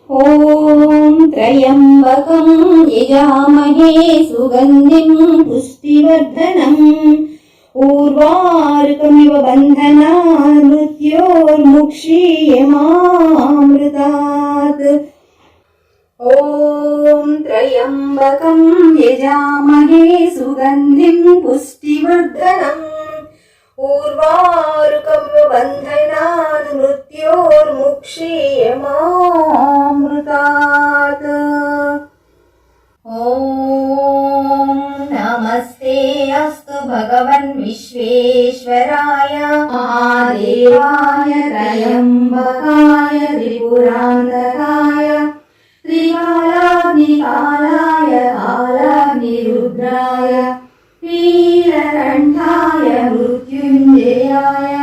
ॐ त्र्यम्बकं यजामहे सुगन्धिं पुष्टिवर्धनम् उर्वारुकमिव बन्धनान् मृत्योर्मुक्षीयमामृतात्। ॐ त्र्यम्बकं यजामहे सुगन्धिं पुष्टिवर्धनम् उर्वारुकमिव बन्धनान् मृत्योर्मुक्षीयमामृतात्। ॐ नमस्ते अस्तु भगवन् विश्वेश्वराय महादेवाय त्र्यम्बकाय त्रिपुरान्तकाय त्रिकालाग्निकालाय कालाग्निरुद्राय नीलकण्ठाय मृत्युञ्जयाय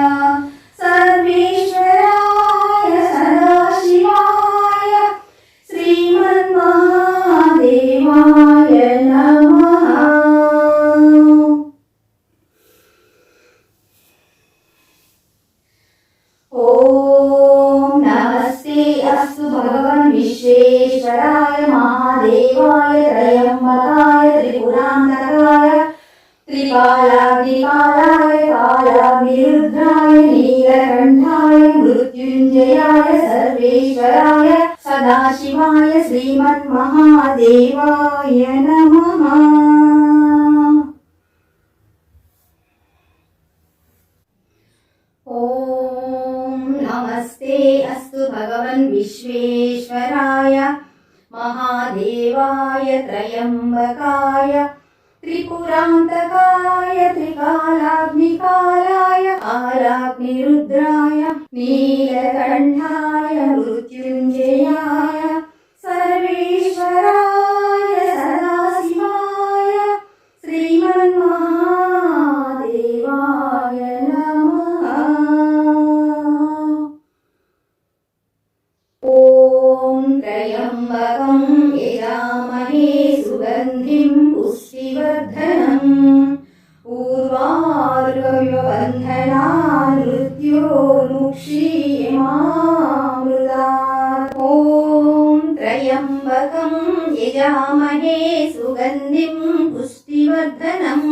सर्वेश्वराय सदाशिवाय श्रीमन्महादेवाय नमः। ॐ नमस्ते अस्तु भगवन् विश्वेश्वराय महादेवाय त्र्यम्बकाय त्रिपुरान्तकाय त्रिकालाग्निकालाय कालाग्निरुद्राय नीलकण्ठाय मृत्युञ्जयाय सर्वेश्वराय सदाशिवाय श्रीमन्महादेवाय नमः। ॐ नमस्ते अस्तु भगवन् विश्वेश्वराय महादेवाय त्र्यम्बकाय त्रिपुरान्तकाय त्रिकालाग्निकालाय कालाग्निरुद्राय नीलकण्ठाय मृत्युञ्जयाय सर्वेश्वराय सदाशिवाय श्रीमन्महादेवाय नमः। ॐ त्र्यम्बकं यजामहे सुगन्धिं पुष्टिवर्धनम् उर्वारुकमिव बन्धनान् मृत्योर्मुक्षीयमामृतात्। ॐ त्र्यम्बकं यजामहे सुगन्धिं पुष्टिवर्धनम्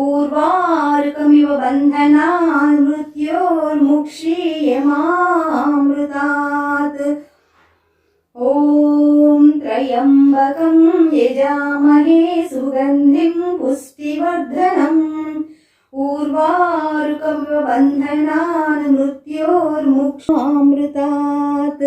उर्वारुकमिव बन्धनान् मृत्योर्मुक्षीयमामृतात्। ॐ त्र्यम्बकं यजामहे सुगन्धिं पुष्टिवर्धनम् उर्वारुकमिव बन्धनान् मृत्योर्मुक्षीयमामृतात्।